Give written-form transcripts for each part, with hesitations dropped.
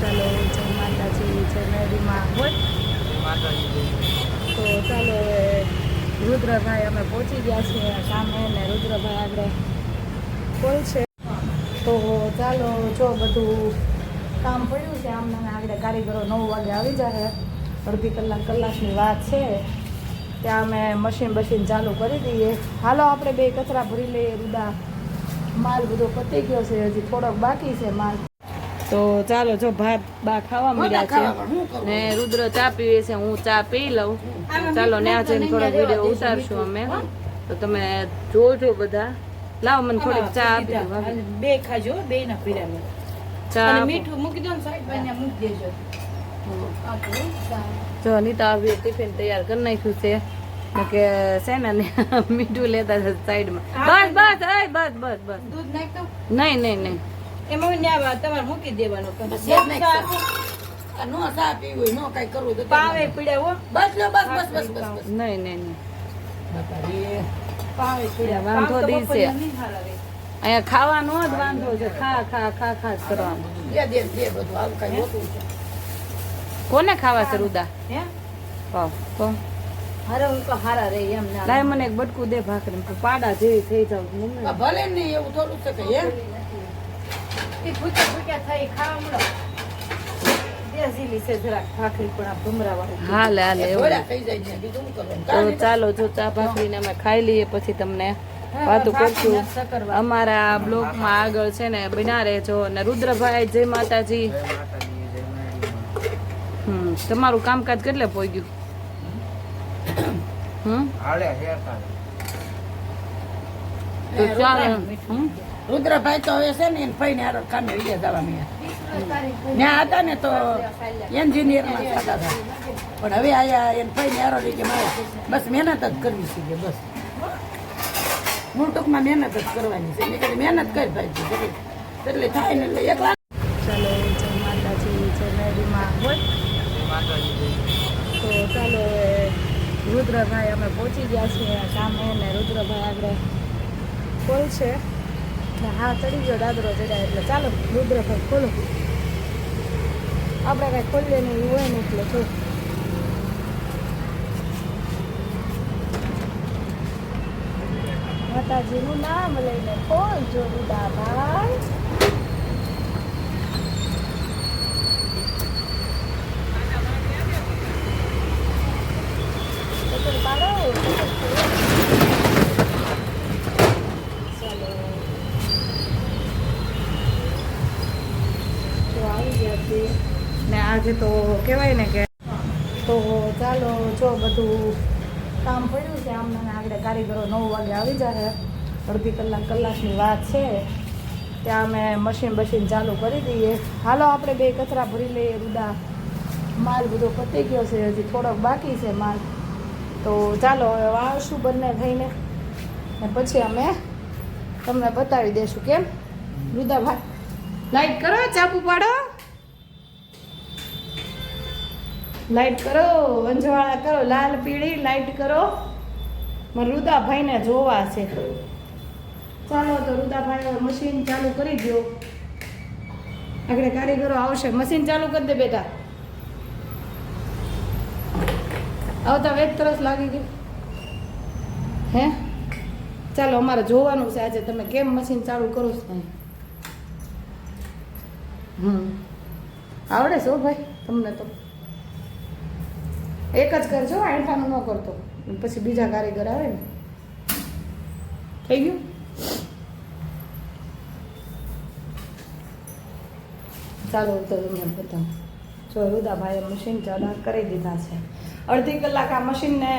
ચાલો જય માતાજી જય મેરીમાં હોય તો ચાલો રુદ્રભાઈ અમે પહોંચી ગયા છીએ કામે ને રુદ્રભાઈ આગળ કોલ છે તો ચાલો જો બધું કામ પડ્યું છે આમને આગળ કારીગરો 9 વાગે આવી જાય અડધી કલાકની વાત છે ત્યાં અમે મશીન ચાલુ કરી દઈએ હાલો આપણે બે કચરા ભરી લઈએ રુદા માલ બધો પતી ગયો છે હજી થોડોક બાકી છે માલ તો ચાલો જો ભાત બા ખાવા મળ્યા છે ને રુદ્ર ચા પીવે છે હું ચા પી લઉં ચાલો ત્યાં જઈને થોડો વિડીયો ઉતારશું અમે તો તમે જોજો બધા લાવો મને થોડીક ચા આપી દો બે ખાજો બે ના પીરા ચા અને મીઠું મૂકી દો ને સાઈડ પર ને મૂકી દેજો જો અનિતા આવી ટિફિન તૈયાર કરી નાખ્યું છે કે છે ને મીઠું લેતા છે સાઈડમાં બસ બસ દૂધ નાખ દો નહીં એમાં ન્યા તમારે મૂકી દેવાનું નો સા પીવું નો કઈ કરવું તો પાવે પીડ્યા હો બસ લો બસ નહીં પાવે પીડ્યા વાંધો દીશે અહીંયા ખાવાનો જ વાંધો છે ખા કરવાનું દે બધું આવું કઈ હોતું છે કોને ખાવા છે રુદા હે તો હારે હું તો હારા રે એમ ના લાય મને એક બટકું દે ભાખરી પાડા જેવી થઈ જાવ મમ્મી ભલે નહીં એવું થોડું છે કે એમ એ ફૂટા થઈ ખાવા મળો દેસીલી છે જરાક ભાખરી પણ આ ભમરા વાળી હાલે એવું થઈ જાય છે બીજું કરવાનું તો ચાલો જો ચા ભાખરીને અમે ખાઈ લઈએ પછી તમને વાતું કરશું અમારા બ્લોગમાં આગળ છે ને બના રહેજો અને રુદ્રભાઈ જય માતાજી તમારું કામકાજ કેટલે પહોંચ્યું તો ચાલો રુદ્રભાઈ તો હવે છે ને એને ફઈને હારો કામે વિજય જવા ત્યાં હતા ને તો એન્જિનિયર માં થતા હતા પણ હવે આયા એને ફઈને હારો લઈ કે મારે બસ મહેનત જ કરવી છે કે બસ મૂળ ટૂંકમાં મહેનત જ કરવાની છે મેં કીધું મહેનત કરી ભાઈ એટલે થાય ને એટલે એક વાર ચાલો જય માતાજી જય મેરીમાં હોય તો ચાલો રુદ્રભાઈ અમે પહોંચી ગયા છીએ કામે ને રુદ્રભાઈ આગળ કોલ છે હા ચડી ગયો દાદરો ચડ્યા એટલે ચાલો રુદ્રભાઈ ખોલો આપણે કાંઈ ખોલીએ નહીં હોય ને એટલે જો માતાજીનું નામ લઈને ખોલજો રુદાભાઈ ને આજે તો કહેવાય ને કે તો ચાલો જો બધું કામ પડ્યું છે આમને આગળ કારીગરો 9 વાગે આવી જાય અડધી કલાકની વાત છે ત્યાં અમે મશીન ચાલુ કરી દઈએ હાલો આપણે બે કચરા ભરી લઈએ રુદા માલ બધો પતી ગયો છે હજી થોડોક બાકી છે માલ તો ચાલો હવે આવશું બંને થઈને ને પછી અમે તમને બતાવી દઈશું કેમ રુદાભાઈ લાઈટ કરો ચાપુ પાડો લાઈટ કરો અંજવાળા કરો લાલ પીળી લાઈટ કરો મારે રુદાભાઈને જોવા છે ચાલો તો રુદાભાઈ મશીન ચાલુ કરી દો આગળ કારીગરો આવશે મશીન ચાલુ કરી દે બેટા આવતા વેત તરસ લાગી ગઈ હે ચાલો અમારે જોવાનું છે આજે તમે કેમ મશીન ચાલુ કરો છો આવડે છો ભાઈ તમને તો એક જ કરજો આઠાનું ન કરતો પછી બીજા કારીગર આવે ને થઈ ગયું ચાલો તો તમને બતાવું જો રુદાભાઈએ મશીન ચાલુ કરી દીધા છે અડધી કલાક આ મશીનને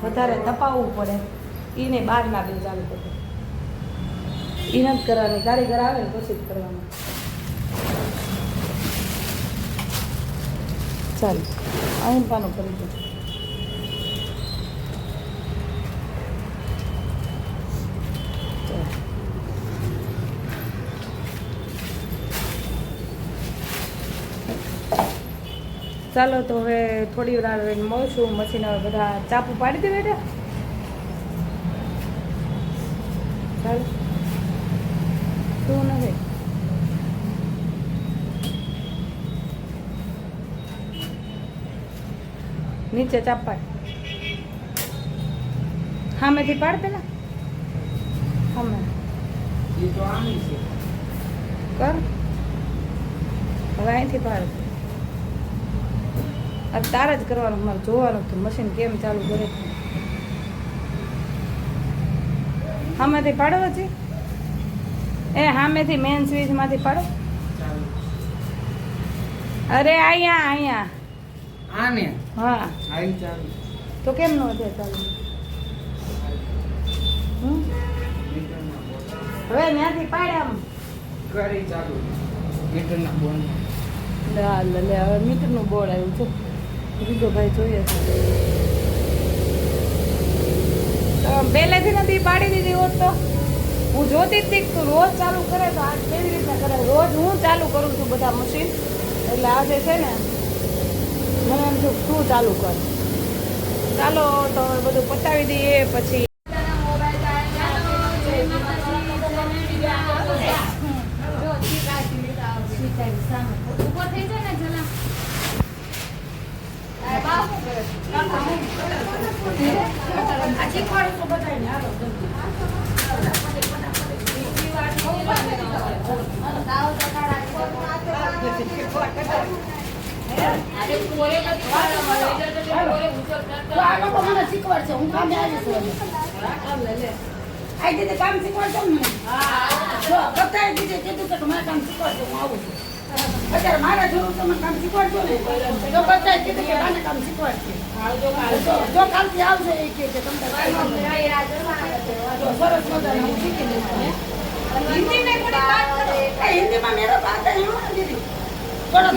વધારે તપાવવું પડે એને બહારના બિલ ચાલુ કરવું એ નથી કરવાની કારીગર આવે ને પછી જ કરવાનું ચાલો અહીં પાનું કરી દો ચાલો તો હવે થોડી વાર રહીને મળશું મશીન હવે બધા ચાપુ પાડી દે બેટા ચાલો શું નથી નીચે ચાપ પાડ. સામેથી પાડ પેલા. સામે કર. હવે અહીંથી પાડ. આ તારે જ કરવાનું, મારે જોવાનું હતું મશીન કેમ ચાલુ કરે. સામેથી પાડો હજી. એ સામેથી મેન સ્વિચમાંથી પાડો. અરે અહીંયા આને હા આઈ ચાલુ તો કેમ ન વધે ચાલુ? હવે ત્યાંથી પાડ આમ. કરી ચાલુ મીટરના બોન લે હવે મીટરનું બોર્ડ આવ્યું છે. બીજો ભાઈ જોઈએ છે તો પહેલેથી નથી પાડી દીધી હોત તો હું જોતી જ હતી કે તું રોજ ચાલુ કરે તો આજ કેવી રીતના કરે. રોજ હું ચાલુ કરું છું બધા મશીન, એટલે આજે છે ને મને એમ થયું તું ચાલુ કર. ચાલો તો હવે બધું પતાવી દઈએ પછી. મને શીખવાડશે, હું કામે આવીશ. આઈ દીધી કામ શીખવાડશે ને મને. જો બતાવી દીધી કીધું કે મારે કામ શીખવાડશે, હું આવું છું. અત્યારે મારા જરૂર તમે કામ શીખવાડજો ને તો બતાવી દીધું કે મારે કામ શીખવાડશે. જો કાલથી આવશે એ કે તમને સરસ મજાનું હું શીખી લઈશ. हिंदी में कोई बात करो. हिंदी में मेरा बात है ना दीदी. थोड़ा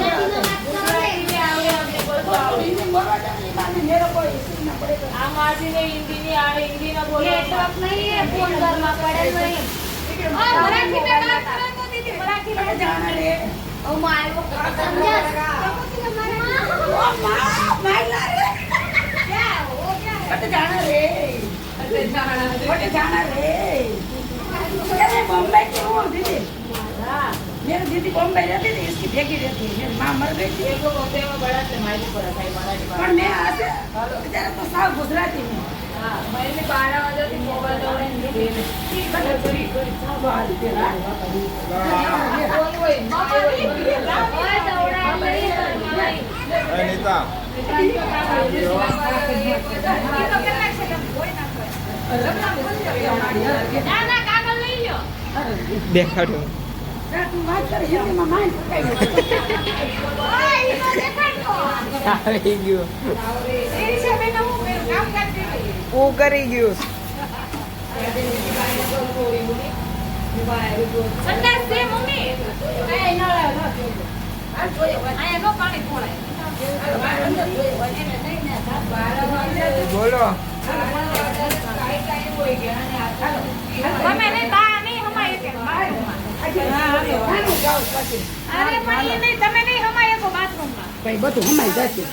हिंदी बोलवा जाने बाने मेरा कोई सीखना पड़ेगा. आम आदमी ने हिंदी नहीं आ हिंदी ना बोलो. नेटवर्क नहीं है, फोन करना पड़े नहीं. मराठी में बात करो तो दीदी, मराठी में जाना रे. ओ माय को समझा. ओ मां मायला रे. क्या हो गया? बट जाना रे. बट जाना रे. अरे बॉम्बे की हूँ दीदी. हाँ मेरी दीदी बॉम्बे रहती थी, इसकी बेटी रहती है. मेरी माँ मर गई थी. एक होते में बड़ा से माइक पर था मराठी पर मैं आज बेचारा तो साफ गुजराती हूँ. हाँ मैंने 12 बजे तक मोबाइल दौड़े नहीं Anita. ના કાગળ લઈ લ્યો. દેખાડ્યો. તું વાત કર હિન્દીમાં માઇન્ડ પકાઈ ઓય ઈનો દેખાડો. આવી ગયું. એ છે બેન હું કામ કરતી રહી. હું કરી ગયું. સંડાસ દે મમ્મી. એ ન લાવ. આયા નો પાણી ખોળાય. બોલો. તમે નહીં બા નહીં હમાય કે બહાર અરે પણ એ નહીં તમે નહીં હમાય તો બાથરૂમમાં. ભાઈ બધું હમાઈ જશે.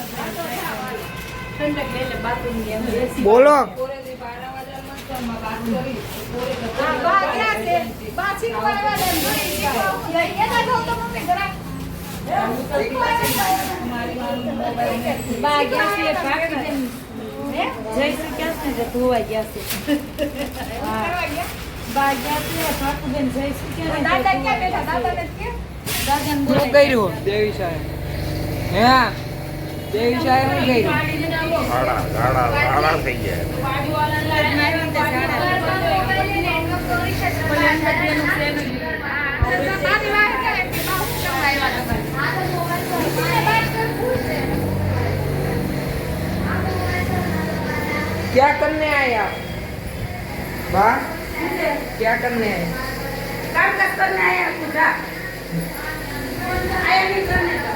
બોલો. હા બા ક્યાં છે? બા શીખવાડવા દે. એના જો તો મમ્મી ઘરા બા ગયા છે ભાગી જઈને જયશ્રી ક્યાં છે ને ધોવા ગયા છે. હા બા ગયા છે ભાગીબેન જયશ્રી ક્યાં દાદા ક્યાં બેઠા? દાદાને કે દાદાને શું બોલાવી. કર્યું દેવી સાહેબ? હે દેવી સાહેબ શું કર્યું? ગાળા થઈ ગયા. વાડીવાળાને લાઈન મારી તે ઝાડા. કોઈ અંદર બેનું ફ્રેન્ડ બારી વાર કરે કે બા હું કેમ આવ્યા તમારે? क्या करने आए आप? बा क्या करने आए? काम काज करने आया पूजा. आया नहीं करने का.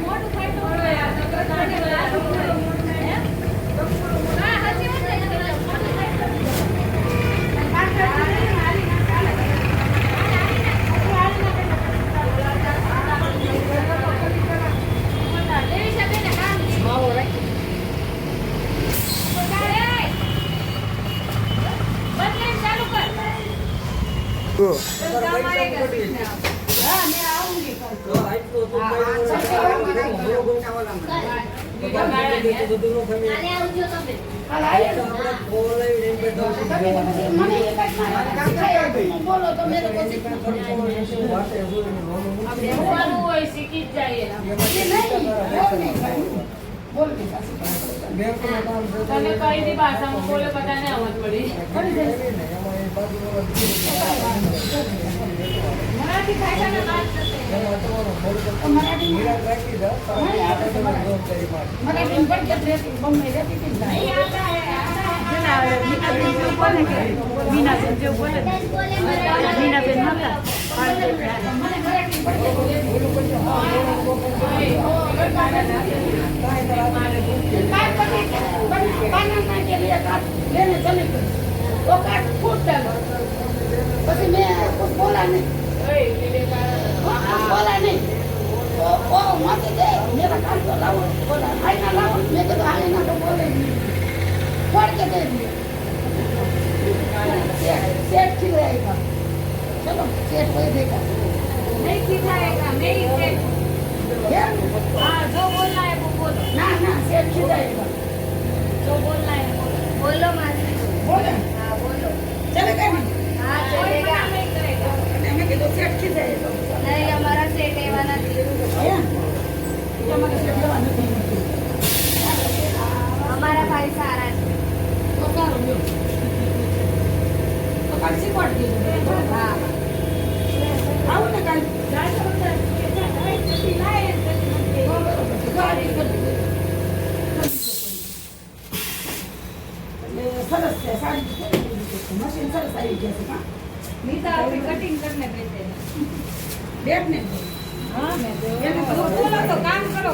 મોટું ઠીકો હા મેં આવું બોલો તો મેરે શીખી જ જઈએ તને કઈ દી ભાષામાં બોલે બધાને આવજ પડી મરાઠી ભાષાના વાત મરાઠી પણ કે રહેતી બોમ્બે રહેતી હતી મીનાબેન જેવું બોલે મીનાબેન હતા પછી મેં कुछ बोला नहीं बोला नहीं तो वो मत दे मेरा काम तो लाओ बोला आई ना लाओ मैं तो आई ना तो बोले छोड़ के दे दिया सेट ठीक रहेगा चलो सेट हो देगा नहीं सिखाएगा नहीं से क्या हाँ जो बोलना है वो बोलो ना ना सेट ठीक रहेगा जो बोलना है बोलो मासी बोले हाँ बोलो चलेगा नहीं हाँ चलेगा नहीं करेगा मैं कि तो सेट ठीक रहेगा नहीं हमारा सेट एवा नहीं તમારે સેટ લેવા નથી हमारा भाई सारा है તો સારું લ્યો તો કાલ શીખવાડી દીધું हाँ આવું ને કાલ સરસ છે સારી મશીન સરસ આવી ગયા છે હા नीता अभी कटिंग करने बैठे हैं બેટ ને हाँ मैं એને તો बोलो तो काम करो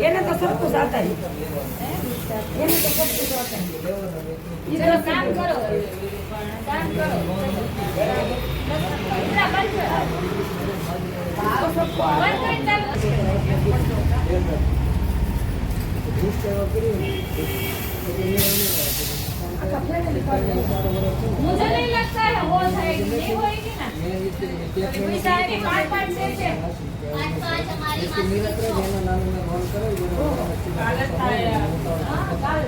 એને તો સરખું જાતા એને તો સરખું જાતા चलो काम करो काम करो इतना बंद करो તો સરખું बंद कर આખા ફેમિલી પાસે मुझे नहीं लगता है हो जाएगी नहीं होएगी ना पैसा के 5-5 से हालत था यार हाँ कल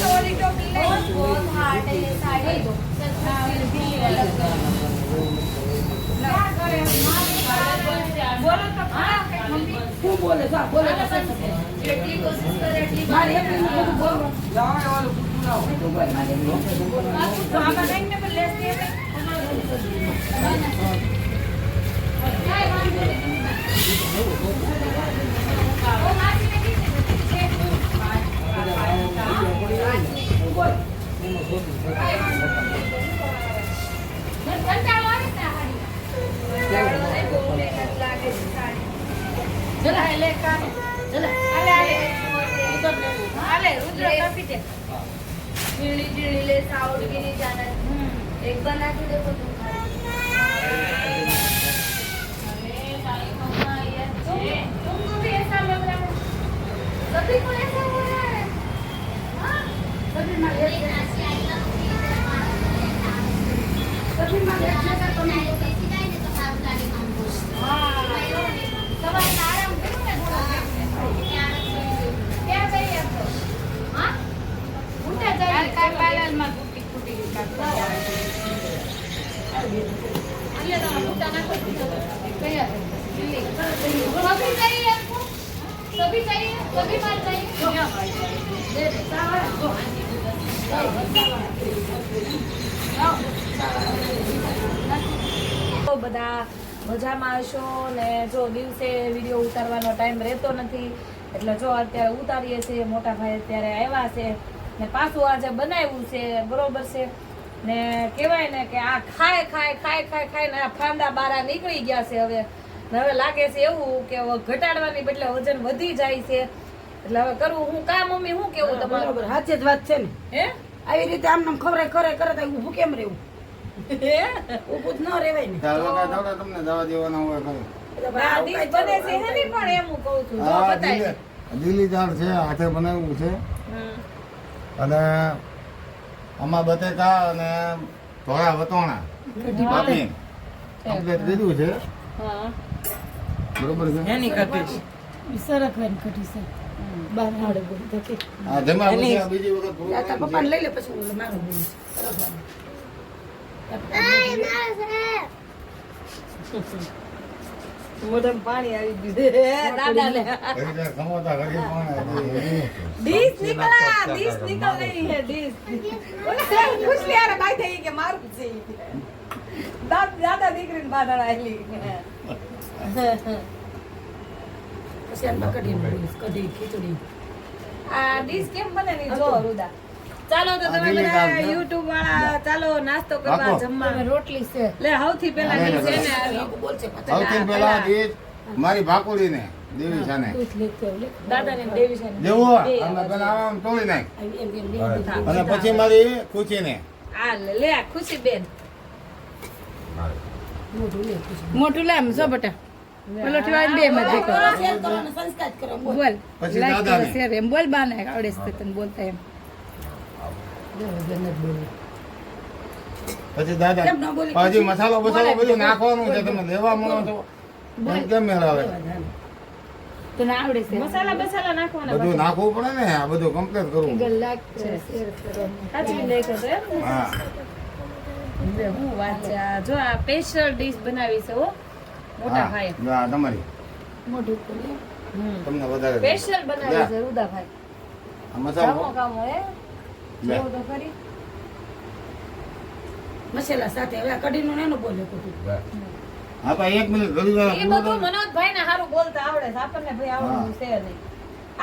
वाली टोपी नहीं बहुत हार्ड है ये साड़ी क्या करें बोलो तो मम्मी શું બોલે જા બોલે તો સરસ છે જેટલી કોશિશ કરે એટલી મારે એકલીને બધું બોલવું तो आगे नहीं में लेस दे वो मासी ने की ચલા લે કામ ચલા अरे रुद्र काफी थे चिड़ी चिड़ी ले साउंड भी नहीं जाना एक बना के देखो तुम अरे भाई मम्मा ये तुमको भी ऐसा लग रहा है सभी को ऐसा हो रहा है हाँ સભી માં એક સભી માં એક જગા તો નહીં हाँ सवाल आराम करो ना क्या चाहिए आपको हाँ उल्टा चाहिए काय पालन में कुटी कुटी ये ना उल्टा ना कुटी क्या सभी चाहिए आपको सभी चाहिए सभी माल चाहिए दे दे તો બધા મજામાં હશો ને જો દિવસે વિડીયો ઉતારવાનો ટાઈમ રહેતો નથી એટલે જો અત્યારે ઉતારીએ છીએ મોટા ભાઈ અત્યારે આવ્યા છે ને પાછું આજે બનાવ્યું છે બરોબર છે ને કહેવાય ને કે આ ખાય ખાય ખાય ખાય ખાય ને આ ફાંદા બારા નીકળી ગયા છે હવે ને હવે લાગે છે એવું કે હવે ઘટાડવાની બદલે વજન વધી જાય છે એટલે હવે કરવું હું કા મમ્મી હું કેવું તમારું બરાબર સાચી જ વાત છે ને હે આવી રીતે આમ નામ ખવરે કરે કરે તો ઊભું કેમ રહેવું હે ઊભું જ ન રહેવાય ને તમને દવા દેવાના હોય ખરું એટલે ભાઈ આવું ડીશ કાંઈ બને છે એની પણ એમ કહું છું જો હા બતાય દિલ્હી ઝાડ છે હાથે બનાવ્યું છે હમ. અને આમાં બટેકા અને ધોળા વટોણા બાફી કમ્પ્લીટ દીધું છે. હા બરોબર છે. એની કઢી સરખવાની કઢી છે બાર હાડે બોલ ધકે હા જમા પછી આ બીજી વખત પૂરું તારા કરીને પપ્પાને લઈ લે પછી હું મારું બોલું મોઢામાં પાણી આવી ગયું દાદાને ઘડી જાય ખમોતા ઘડી પણ ડીશ નીકળા ડીશ નીકળ રહી હે ડીશ ઓલે પૂછ લે યાર ભાઈ થઈ કે મારું છે દાદા દીકરીને બાધા આલી પછી આમાં કઢી બોલીશ કઢી ખીચડી આ ડીશ કેમ બને ની જો રૂદા ચાલો તો તમે આ બધા લીલી YouTube વાળા ચાલો નાસ્તો કરવા રાખો. જમવા રોટલી છે લે સૌથી પહેલા હા, ડીશ છે ને લોકો આવી બોલશે સૌથી પહેલા દીધ મારી ભાકુડીને દેવી છે ને દાદાને દેવી છે ને દેવો બે અને પેલા આમ તોડી નાખ એમ બે અને પછી મારી ખુશીને આ લે ખુશી બેન મોટું લામ સો બટા પેલો ઠીવાય બે માં દેખો શેર કરો અને સંસ્કાર કરો બોલ. બોલ પછી લાઈક કરો દાદાને. શેર એમ બોલ બાને આવડે છે તને બોલતા એમ પછી દાદા કેમ ન બોલી? પછી મસાલો બસાલો બધું નાખવાનું છે તમે લેવા મળો તો એમ કેમ મેળાવે તને આવડે છે મસાલા બસાલા નાખવાના બધું નાખવું પડે ને આ બધું કમ્પ્લીટ કરવું લાઈક કરો શેર કરો સાચી લેખો તો એમ હા ને હું વાત છે આ જો આ સ્પેશિયલ ડીશ બનાવી છે હો મોટા હા ભાઈ જા, તમારી મોઢું ખોલી તમને વધારે સ્પેશિયલ બનાવી છે રૂદાભાઈ આ મસાલો કામો હે લે. જેવું તો ખરી મસાલા સાથે હવે આ કઢીનું નાનું બોલે કઢી હા પણ 1 મિનિટ ઘડી વાર એ બધું મનોજભાઈ ને સારું બોલતા આવડે છે આપણને ભાઈ આવડતું છે નહીં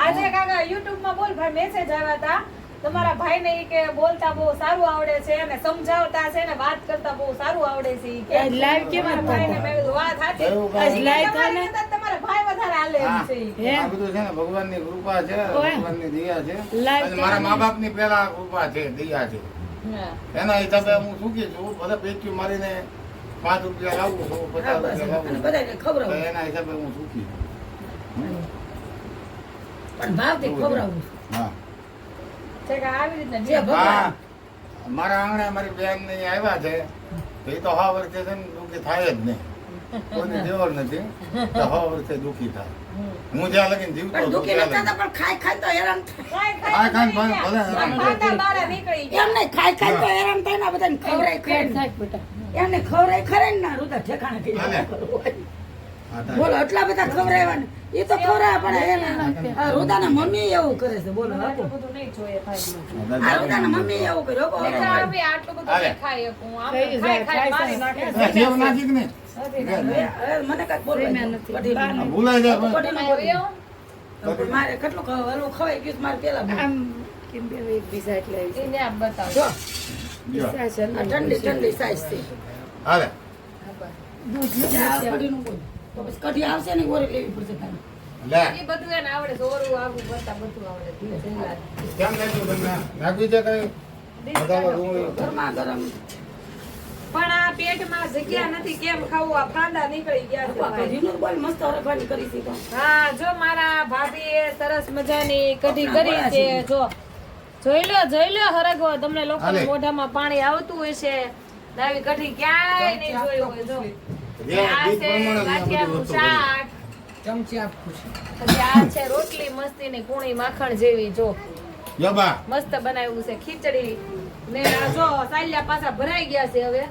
આજે કાકા YouTube માં બોલ ભાઈ મેસેજ આવ્યા હતા તમારા ભાઈ ને કે બોલતા બહુ સારું આવડે છે અને સમજાવતા છે ને વાત કરતા બહુ સારું આવડે છે ઈ કે આજ live કેમ તમારા હતા? ભાઈને મેં કીધું વાત સાચી એવું આજ કાંઈ live તમારી કરતાં તમારા ભાઈ વધારે હાલે એમ છે ઈ. હે? આ બધું છે ને ભગવાનની કૃપા છે ભગવાનની દયા છે Live અને મારા મા બાપની પહેલા કૃપા છે દયા છે હા. એના હિસાબે હું સુખી છું બધા પેટી મારીને 5 રૂપિયા લાવું છું 50 હા, બસ. રૂપિયા લાવું અને છું. બધાને ખવડાવું. તો એના હિસાબે હું સુખી છું પણ ભાવથી ખવડાવું હા છે કે આવી રીતના જે ભગવાન હા મારા આંગણે મારી બેન ને આવ્યા છે તો એ તો 100 વર્ષે છે ને દુઃખી થાય જ નહીં કોઈને દેવર નથી તો 100 વર્ષે દુઃખી થાય હું જ્યાં લગીને જીવતો પણ હતો દુઃખી ત્યાં નથી થતા, લગીને. પણ ખાઈ ખાઈ તો હેરાન થાય. ખાઈ ખાઈ ખાઈ ભલે હેરાન થાય. ખાતા બારા નીકળી એમ ગયા નહીં, ખાઈ ખાઈ તો હેરાન થાય ને આ બધાને ખવડાય પેટ ખવડાય. થાક બેટા એમને ખવડાય ખરાય ને ના રૂતા ઠેકાણે થઈ હાલે. જાય. હા, થાય. બોલો એટલા બધા ખવડાવ્યા ને એ તો ખવડાવ્યા પણ એને આ રૂદાના મમ્મી એવું કરે છે બોલો આપો. આટલું બધું નહીં જોઈએ ભાઈ આ રૂદાના મમ્મી એવું કર્યું હો, લેખા આવી આટલું બધું હાલે. નહીં ખાઈ શકું આમ ખાઈ ખાઈ ખાઈ જાય, મારી નાખે એ સેવ નાખી કે નહીં? નથી હવે મને કાંઈક બોલવા પ્રેમ્યા દો. નથી. કઢીનું. આ ભૂલાઈ જાય પણ. કઢીનું બોલી. પણ મારે કેટલું હલવું ખવાઈ ગયું છે, મારે પેલા બોલ. આમ કેમ બે એક બીજા એટલે આવી છે. એને આપ બતાવો જો જો. આ છે ને. આ ઠંડી ઠંડી સાઈઝ છે હાલે દૂધ આ કઢીનું બોલ. તો પછી કઢી આવશે ને ઓરી લેવી પડશે તારે. લે એ બધું એને આવડે છે ઓરું આવું કરતા બધું આવડે છે કેમ નાખ્યું તમને નાખ્યું છે કઈ બધામાં ડુંગળી ગરમા ગરમ પણ આ પેટમાં જગ્યા નથી કેમ ખાવું આ ફાંદા નીકળી ગયા છે ભાઈ. કઢીનું બોલ મસ્ત હરખવાની કરી છે તો. હા જો મારા ભાભીએ સરસ મજાની કઢી કરી છે જો જોઈ લો હરગવો તમને લોકો હાલે. મોઢામાં પાણી આવતું હોય છે આવી કઢી ક્યાંય નહીં જોયું હોય જો જે આ દીપ છે પ્રમાણે જ આ બધી ગાંઠિયાનું વસ્તુ શાક ચમચી આપું છું. પછી આ છે રોટલી મસ્તીની કૂણી માખણ જેવી જો જો બા મસ્ત બનાવ્યું છે ખીચડી ને આ જો સાલ્યા પાછા ભરાઈ ગયા છે હવે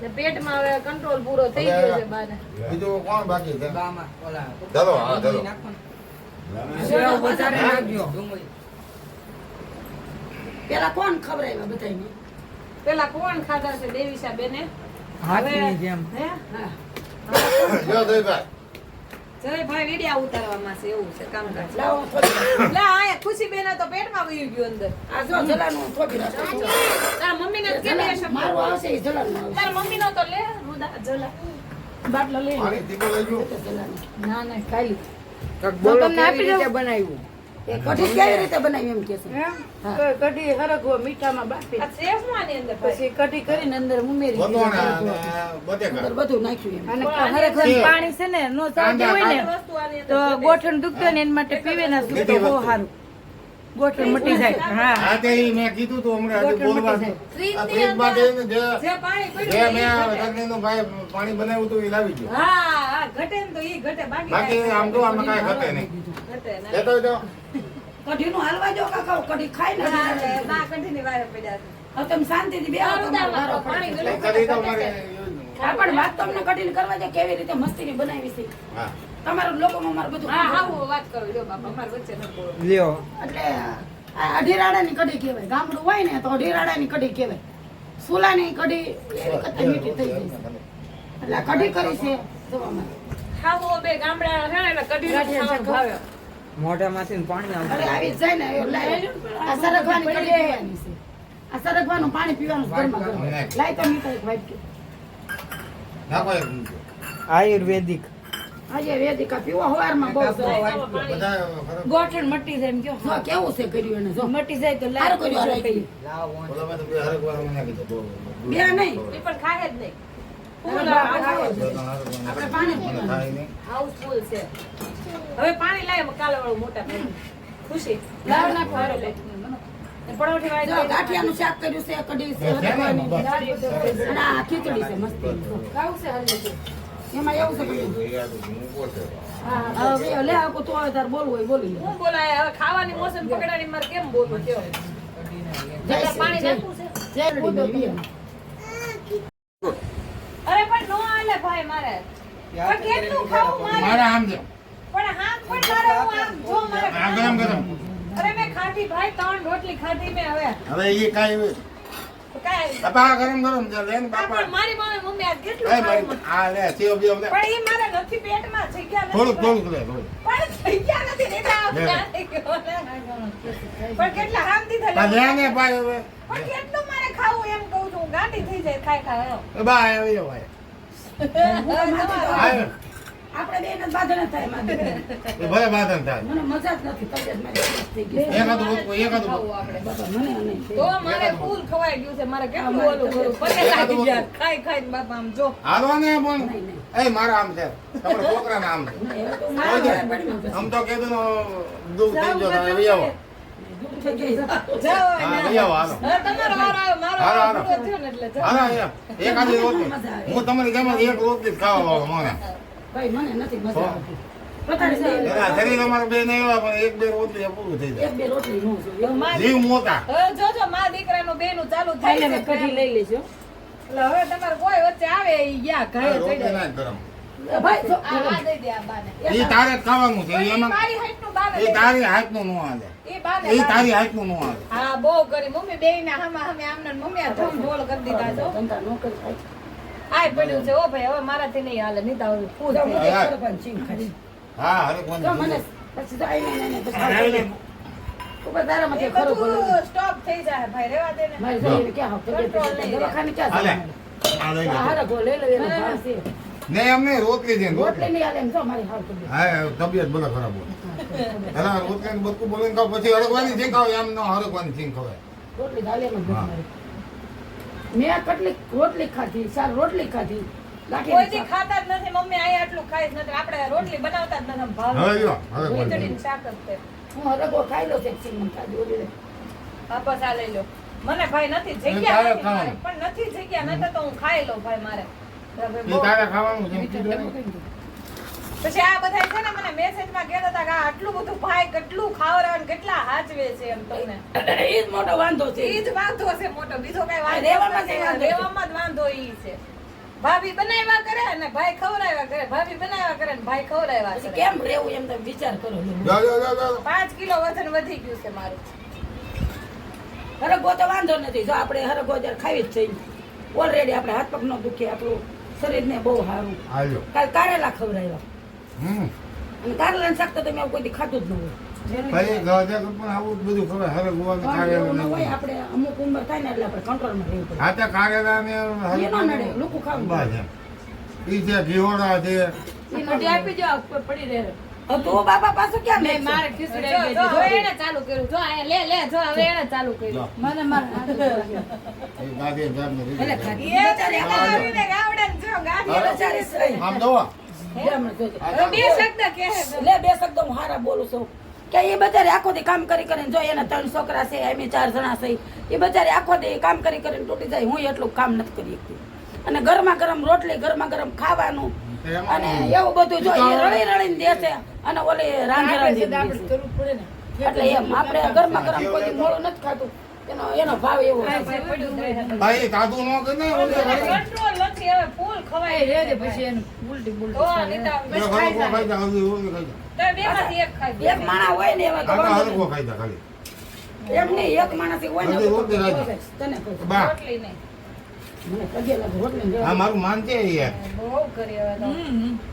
ને પેટમાં હવે કંટ્રોલ પૂરો થઈ ગયો છે બાને બીજું કોણ બાકી છે બામાં ઓલા ચલો હા ચલો ડુંગળી નાખો ને. સેવ વધારે નાખજો ડુંગળી. પેલા કોણ ખવડાવ્યા બધાયને? પેલા કોણ ખાધા છે દેવીશા બેને હાથની જેમ. હે જો જયભાઈ જય ભાઈ વિડિયા ઉતારવામાં છે એવું છે કામકાજ લાવો હું થોડી લા આ ખુશી બેને તો પેટમાં વયું ગયું અંદર આ જો જલાનું હું થોડી રાખું છું. તાર મમ્મીને કેમ એ શબ્દ મારું આવશે એ જલાનું આવશે. તાર મમ્મીનો તો લે રૂદા જલા બાટલો લઈ લો. પાણી તીખું લઈ ગયું જલાનું. ના ના ખાલી કાંઈક બોલો તમને આપી કેવી દઉં? રીતે બનાવ્યું એ કઢી કેવી રીતે બનાવી એમ કે છે? કઢી હરગવો મીઠામાં બાફી આ છે શું આની અંદર ભાઈ પછી કઢી કરીને અંદર ઉમેરી વટોણા અને બટેકા અંદર બધું નાખ્યું એમ. અને હરગવાનું પાણી છે ને નો ચાલતું હોય ને વસ્તુ આની અંદર તો ગોઠણ દુખતો ને એના માટે પીવે ના સૂપ તો બહુ સારું ગોઠણ મટી જાય હા હા તે ઈ મેં કીધું તું હમણાં હજી બોલવા આ ફ્રીજમાં જઈને જે મેં આ રજનીનું ભાઈ પાણી બનાવ્યું હતું એ લાવી ગયો હા ઘટે ને તો ઈ ઘટે બાકી આમ જો આમાં કાંઈ ઘટે નહીં જતો જો કઢીનું હાલવા જો કાકા કઢી ખાઈ ને બા કઢીની વારે પડ્યા હવે તમે શાંતિથી બેહો તમારો વારો પાણી પડે. કરી તો મારે હા પણ વાત તમને કઢીને કરવા દે કેવી રીતે મસ્તીની બનાવી છે હા તમારું લોકોમાં મારું બધું હા હા હું વાત કરું જો બાપા અમાર વચ્ચે ન બોલો લ્યો એટલે આ અઢીરાડાની કઢી કહેવાય ગામડું હોય ને તો અઢીરાડાની કઢી કહેવાય સુલાની કઢી એવી કથા મીઠી થઈ જાય છે એટલે આ કઢી કરી છે જોવામાં હા હું બે ગામડા છે ને એટલે કઢી ખાવાનું ભાવે મોઢામાંથી પાણી અરે આવતું આવી જ જાય ને એ લાય. આ સરગવાની કઢી પીવાની છે આ સરગવાનું પાણી પીવાનું છે ગરમા ગરમ લાય તો મીઠા એક વાટકી નાખો એક આયુર્વેદિક આજે વેદિકા પીવો હવારમાં બહુ સરસ. બધા ફરક ગોઠણ મટી જાય એમ કયો જો કેવું છે કર્યું એને જો મટી જાય તો સારું કર્યું આ રાખી. બોલામાં તો બે હરકવાર મને નાખી દો બે નહીં એ પણ ખાય જ નહીં આપણે પાણી મને પીવાનું થાય નહીં હાઉસફુલ છે હવે પાણી લાય કાલે વાળું મોટા ભાઈ ખુશી લાવ નાખો હારો લે. પરોઠી વાળી જો ગાંઠિયાનું શાક કર્યું છે કઢી છે હરવાની અને આ ખીચડી છે મસ્ત ખાવું છે હલ્લે છે એમાં એવું છે બધું. હા હવે લે આખું તો હવે તારે બોલવું હોય બોલી લે હું બોલાય હવે ખાવાની મોસમ પકડાની મારે કેમ બોલવું કયો જય પાણી શ્રી નાખવું છે જય શ્રી અરે પણ નો આલે ભાઈ મારે પણ કેટલું ખાવું મારે મારા આમ છે પણ હાથ પણ મારે હું આમ જો મારે આ ગરમ ગરમ અરે મેં ખાધી ભાઈ 3 રોટલી ખાધી મેં હવે હવે એ કાંઈ તો કાંઈ બાપા ગરમ ગરમ છે લેન આ બાપા પણ મારી મમ્મી આ કેટલું એ ખાવું મારી આ લે સેવ બેવ લે પણ એ મારે નથી પેટમાં જગ્યા નથી થોડુંક થોડુંક લે થોડુંક પણ જગ્યા નથી ને આ લે. પણ કેટલા હામથી આ થયેલા લે ને ભાઈ હવે પણ કેટલું મારે ખાવું એમ કહું છું હું ગાંડી થઈ જાય ખાઈ ખાઈ એ બા આવી જાઓ ભાઈ આયો. આપણે બેન જ બાંધણ થાય મારે એ ભલે બાધન થાય મને મજા જ નથી તબિયત મારી ખરાબ થઈ ગઈ છે. એકાદું રોટલું એકાદું ખાવું આપણે બાપા મને નહીં તો મારે ફૂલ ખવાઈ ગયું છે મારે કેટલું ઓલું કરું પગે લાગી ગયા ખાઈ ખાઈને બાપા આમ જો હાલો ને પણ એ મારા આમ છે તમારા છોકરાના આમ છે આમ તો કીધું દુઃખ થઈ ગયો તમે આવી આવો જાઓ હા આવી આવો હાલો હવે તમારો વારો આવ્યો મારો હાલો, વારો હાલો. પૂરો થયો ને એટલે જાઓ. હાલો અહીંયા એકાદી રોટલી હું તમારી જેમ જ એક રોટલી જ ખાવા વાળો મને ભાઈ મને નથી મજા આવતી પોતાની દે. એના શરીર અમારે બે નહીં આવ્યા પણ એક બે રોટલી એ પૂરું થઈ એક જાય બે રોટલી નો છું માં જીવ મોટા હવે જોજો માં દીકરાનું બેનું ચાલુ થાય ખાઈને છે કઢી લઈ લેજો એટલે હવે તમારે કોઈ વચ્ચે આવે ઈ ગયા ઘાય રોટલી ચડે ના ગરમ ભાઈ જો આ દઈ દે આ બાને એ તારે જ ખાવાનું છે ઈ એમાં મારી હાઈટનું બાને એ તારી હાથનું ન હાલે ઈ બાને એ તારી હાથનું ન હાલે હા બહુ કરી મમ્મી બેયના હામા હામે આમને ને મમ્મી આ ધમ ઢોલ કરી દીધા છો ધંધા નો કરી ખાય. આય પડ્યું છે ઓ ભાઈ હવે મારાથી નહીં હાલે નહીં તાવ ફૂલ જો થઈ મને જાય. સરપંચ છીન ખાધી. હા હરેક જો મને મને પછી તો આઈ નહીં નહીં પછી ઉપર તારા માંથી એ ખરો બોલો બધું સ્ટોપ થઈ જાય ભાઈ રેવા દે ને મારી જોઈને ક્યાં હાવ તબિયત કંટ્રોલ નહીં રહે. દવાખાને ક્યાં હાલે જવાનું? આ લઈ લે. આ હારગો લઈ લો એનો ભાવ છે ને એમને રોટલી છે રોટલી રોટલી નહીં હાલે એમ જો મારી હાવ તબિયત હા તબિયત બધા ખરાબ હોય પેલા રોટલી ને બધું બોલીને ખાવ પછી હરકવાની છીંક ખાવ એમ ન હરકવાની છીંક ખવાય રોટલી દાલે માં હા. મેં કેટલી રોટલી ખાધી 4 રોટલી ખાધી કોઈ લાઠી દી ખાતા જ નથી મમ્મી અહીંયા આટલું ખાઈ જ નથી આપણે રોટલી બનાવતા જ નથી આમ ભાવ હવે જો હરકવાની ખીચડીનું શાક જ છે હું હરગો ખાઈ લો છે સિંગ ખાધી ઓલી રે. વાપસ આ લઈ લો મને ભાઈ નથી તારે જગ્યા નથી ખાવાનું. મારે. પણ નથી જગ્યા નતર તો હું ખાઈ લઉં ભાઈ મારે એ તારે ખાવાનું છે કીધું ને. પછી આ બધા છે ને મને મેસેજમાં કહેતા હતા કે આ આટલું બધું ભાઈ કેટલું ખાવરાવે ને કેટલા હાચવે છે એમ તમને એ જ મોટો વાંધો છે ઈ જ વાંધો છે મોટો બીજો કઈ વાંધો રહેવામાં જ નથી. વાંધો છે. રહેવામાં જ વાંધો ઈ છે ભાભી બનાવ્યા કરે ને ભાઈ ખવડાવ્યા કરે ભાભી બનાવ્યા કરે ને ભાઈ ખવડાવ્યા પછી કરે કેમ રહેવું એમ તમે વિચાર કરો જો જો જો જો 5 કિલો વજન વધી ગયું છે મારું હરગો તો વાંધો નથી જો આપણે હરગો જ્યારે ખાવી જ છે ઓલરેડી આપણે હાથ પગ નો દુખે આપણું શરીરને બહુ સારું આજો કાલ કારેલા ખવડાવ્યા હમ અને કારેલાનું શાક તો તમે આવું કોઈ દી ખાધું જ ન હોય ભાઈ ગાજર પણ આવું જ બધું ખબર હરક ગોવા પણ એવું ન હોય આપણે અમુક ઉંમર થાય ને એટલે આપણે કંટ્રોલમાં રહેવું પડે હા તો કારેલા ને એ ન નડે લોકો ખાવું બસ એમ ઈ છે ઘીવડા છે કઢી આપી દો પડી રહે હવે તું બાપા પાછું ક્યાં મેં મેં મારે જો ખીચડી જો આપી હવે દીધી. એને ચાલુ કર્યું જો અહીંયા લે જો હવે એને ચાલુ કર્યું જો, મને મારે એ ગાડી જામને એટલે રીત. ખાધી એ પેલા આવીને ગાવડે ને જો ગાડી હવે બચારી સહી. આમ જોવો જે હમણાં જોજે. હવે બે શબ્દ કહે છે. લે બે શબ્દ હું હારા બોલું છું કે એ બચારી આખો દી કામ કરી કરીને જો એના 3 છોકરા છે એમ 4 જણા છે એ બચારી આખો દી કામ કરી કરીને તૂટી જાય હું એટલું કામ નથી કરી શકતી અને ગરમા ગરમ રોટલી ગરમા ગરમ ખાવાનું અને એવું બધું જો એ રળી રળીને દે છે અને ઓલી રાંધે કરવું પડે ને એટલે એમ આપણે ગરમા ગરમ કોઈ મોળું નથી ખાતું એનો ભાવ એવો છે. ભાઈ કાધું ન કે નહીં ઓલી કંટ્રોલ નથી હવે ફૂલ ખવાય રે દે પછી એનું ઉલટી તો બુલટી નીતા બે હલકો ખાઈ જા ઓલી ઓલી ખાઈ જા તો બેમાંથી એક ખાઈ એક માણસ હોય ને એવા તો કાકા વાંધો હલકો ખાઈ જા ખાલી નહીં. એમ નહીં એક માણસ હોય ને હજી તો રોટલી રાખી. તને કહું છું. બા રોટલી નહીં મને પગે લાગે રોટલી ને આ રહેવા દે. મારું માન છે યાર બહુ કરી હવે તો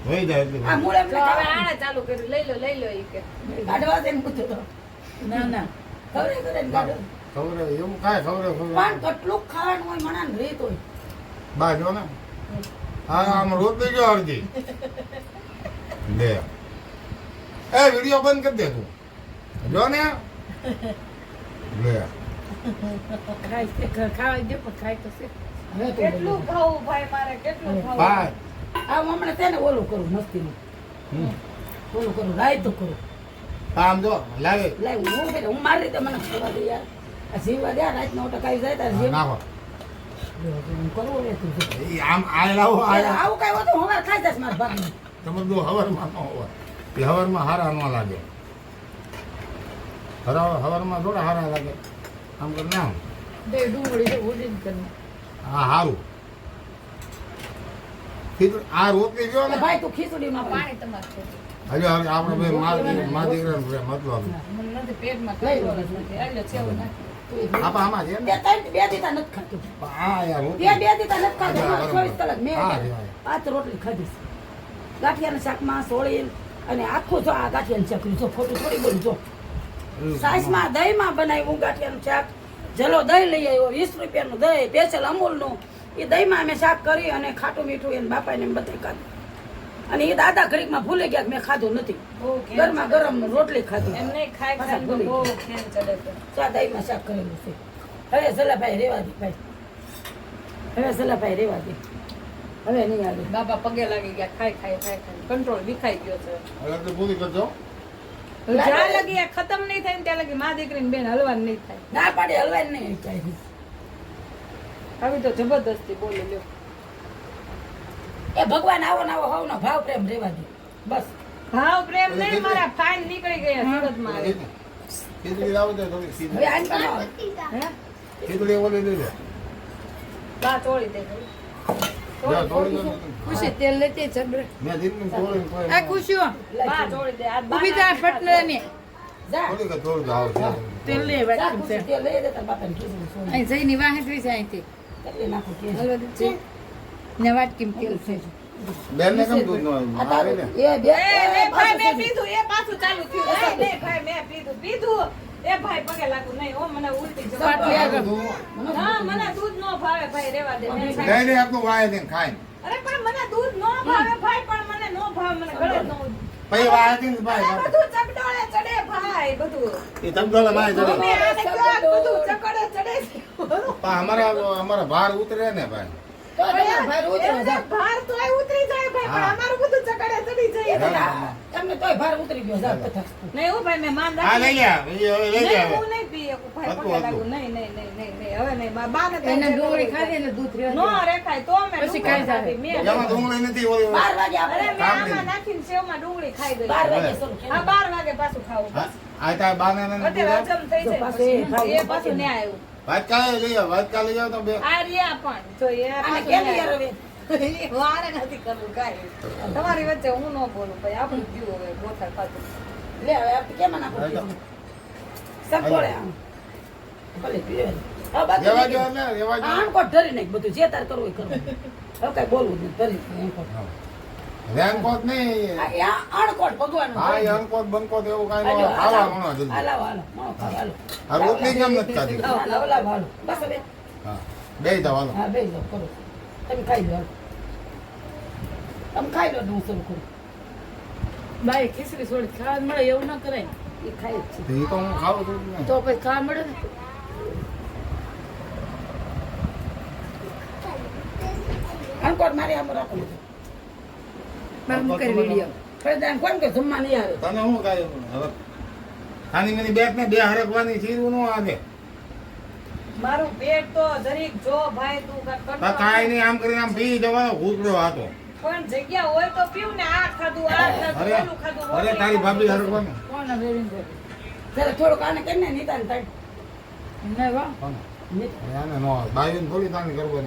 હોઈ જાય એટલું. આ મૂળ એમને તો હવે ખાવાનું. આણે ચાલુ કર્યું લઈ લો ઈ કે કાઢવા દે ને પૂછ્યું તો ના ના ખવડે કરે ને કાઢો. ખબર એવું કાંઈ ખબર પણ કેટલું ખાવાનું હોય મણાને રીત હોય બા જો ને હા આમ રોટલી જો અડધી લે એ વિડિયો બંધ કરી દે તું જો ને લે ખાય છે ખાવા દે પણ ખાય તો છે હવે તો કેટલું ખાવું ભાઈ મારે કેટલું ખાવું બા આ હમણાં છે ને ઓલું કરું મસ્તીનું ઓલું કરું રાયતું કરું આમ જો લાગે લાવ હું ફેર હું મારી રીતે મને ખબર દે યાર આ જીવવા દે રાતનો ટકાઈ જાય તારે જીવ નાખો હું કરવું રે તું ઈ આમ આ લાવો આ આવું કઈ હોતું હવાર ખાઈ જશ મારા ભાગનું તમે જો હવારમાં ન હોય એ હવારમાં હારા ન લાગે હવારમાં થોડા હારા લાગે આમ કર ના બે ડુંગળી છે ઉડીને કરી હા હારું આ રોટલી જો ને ભાઈ તું ખીચડીમાં પાણી તમારે છે. હજુ આપણે બે મા દીકરા મતલબ મને નથી પેટમાં લઈ લો. કંટ્રોલ જ નથી એટલે સેવું નાખી આપા આમાં છે બે ને ત્રણ બે દીતા નથી ખાતું હા યાર બે રોટલી બે દીતા નથી ખાતું હા, 24 કલાક મેં હા, આજે હા. 5 રોટલી ખાધી છે. ગાંઠિયાના શાકમાં સોળી અને આખું જો આ ગાંઠિયાનું શાક જો ખોટું થોડી બોલું જો સાઈસમાં દહીંમાં બનાવ્યું ગાંઠિયાનું શાક જલો દહીં લઈ આવ્યો 20 રૂપિયાનું દહીં સ્પેશિયલ અમૂલનું એ દહીંમાં અમે શાક કરી અને ખાટું મીઠું એને બાપાને એમ બધે ખાધું અને એ દાદા ઘડીકમાં ભૂલી ગયા કે મેં ખાધું નથી બહુ ખેંચ ગરમા ગરમ રોટલી ખાધી એમ નહીં ખાઈ પાછા ખાઈ તો ભૂલી બહુ ખેંચ ચડે છે ચા દહીંમાં શાક કરેલું છે હવે સલાભાઈ રેવા દે ભાઈ હવે સલાભાઈ રેવા દે હવે નહીં આવે બાબા પગે લાગી ગયા ખાઈ કંટ્રોલ વિખાઈ ગયો છે હવે તો પૂરી કરજો જ્યાં લગી આ ખતમ નહીં થાય ને ત્યાં લગી મા દીકરીને બેન હલવાનું નહીં થાય ના પાડે હલવાય નહીં ચાહી આવી તો જબરદસ્તી બોલી લ્યો એ ભગવાન આવો ને આવો હવનો ભાવ પ્રેમ રેવા દે બસ ભાવ પ્રેમ નહીં મારા ફાઇન નીકળી ગયા સુરતમાં આવે ખીચડી લાવો તો થોડી હવે ખીચડી આને બનાવો હે ખીચડી ઓલી લઈ લે બા તોડી દે જા થોડી લે. ખુશી તેલ લેતી ચબરે મેં દીકરીને તોડીને કોઈ આ ખુશીઓ બા તોડી દે આ ઊભી થા પટલે ને જા થોડી કે થોડું જાવ છે તેલ લે જા વાત ખુશી છે તે લઈ દે તાર બાપાને ખીચડી સોની અહીં જઈને વાહે જોઈ છે અહીંથી એટલે નાખો કે હલવા દે છે ને વાટકીમ તેલ છે બેન ને કેમ દૂધ નો આ આવે તારું ને એ બે એ ભાઈ મેં પાછું પીધું એ પાછું ચાલુ થયું નહીં નહીં ભાઈ મેં પીધું એ ભાઈ પગે લાગુ નહીં ઓ મને ઉલટી જવા પાટલી આગળ હા મને દૂધ નો ભાવે ભાઈ રેવા દે મેં લઈ લે આપણું વાય દે ખાય અરે પણ મને દૂધ નો ભાવે ભાઈ પણ મને નો ભાવે મને ગળે નો પછી વાય દે અરે ભાઈ બધું ચકડોળે ચડે ભાઈ બધું એ તબદોલે માય જડે મમ્મી આને કહો આ બધું ચકડે ચડે છે પણ અમારા ભાર ઉતરે ને ભાઈ તો તમારા ભાઈ ઉતરો એમને જા ભાર તોય ઉતરી જાય ભાઈ પણ હા. અમારું બધું ચકડે ચડી જાય તમને તોય ભાર ઉતરી ગયો જા પચાસ નહીં હો ભાઈ મેં માન હા લઈ રાખી લે એ લઈ લે નહીં હું નહીં પી શકું ભાઈ હતું, પગે લાગુ હતું. નહીં હવે નહીં બાને તો એને ડુંગળી ખાધી એટલે દૂધ નો રહેવા રેખાય તો મેં પછી ડુંગળી ખાઈ જાય. ખાધી. મેં એમાં ડુંગળી નથી ઓલી 12 વાગે અરે આપણે મેં આમાં નાખીને સેવમાં ડુંગળી ખાઈ ગઈ 12 વાગે શરૂ હા 12 વાગે પાછું ખાવું હા, આ તાર બાને ને અત્યારે હજમ થઈ જો જાય પાછું એ પછી. ખાવું એ પાછું ન્યા આવ્યું વાત કાલે લઈ આવ વાત કાલે જાવ તો બે આ રહ્યા પણ જો એ આને પાછું કેમ ન્યા યાર આવ્યું. હવે વારે નથી કરવું કાંઈ તમારી વચ્ચે હું ન બોલું ભાઈ આપણું જીવ હવે ગોથા ખાતું લે હવે આપણે કેમ નાખો ખીચડી? સંકોળે આમ ભલે પીવે હવે બાકી રેવા નહીં. જો એટલે રેવા જો આણકોટ ધરી નાખ બધું જે તાર કરવું એ કરવું હવે કઈ બોલવું નહીં ધરી નાખ આણકોટ. રેનકોટ નહીં આ એ આણકોટ ભગવાનનું હા ધરી નાખ. રેનકોટ બંકોટ એવું કાંઈ હાલો, ન ખાવા હાલો. મણો જલ્દી હાલો, હાલો, મણો ખાઓ, હાલો. આ રોટલી કેમ નથી ખાધી હાલો, હાલો, હાલો. બસ હવે હા બે જાવ હાલો હા બેસી જાઓ કરો તમે ખાઈ લો હાલો. તમે ખાઈ લો એટલે હું શરૂ કરું બાઈ ખીચડી થોડી ખાવા મળે એવું ના કરાય એ ખાય જ છે તો એ તો હું ખાવું છું જ ને. તો પછી ખાવા મળે ને આણકોટ મારી આમ રાખો બધું. બાર મૂકે વિડીયો ફરી કોણ કે જમવા નહીં આવે તને હું કાંઈ હવે આની મને બેટ ને બે હરકવાની ચીરું નો આવે મારું પેટ તો જરીક જો ભાઈ તું કાંઈક કરતો કાંઈ નહીં આમ કરીને આમ પી જવાનો ઘૂંટડો હતો પણ જગ્યા હોય તો પીવું ને આ ખાધું આ ખાધું અરે ઓલું ખાધું અરે રોટલી તારી ભાભી ખાધી. હરકવાનું કોણ વેરિંગ કરે જરા થોડુંક આને કરીને નીતાને તડ નહીં વા આને નો બાયું થોડી તાની કરવાની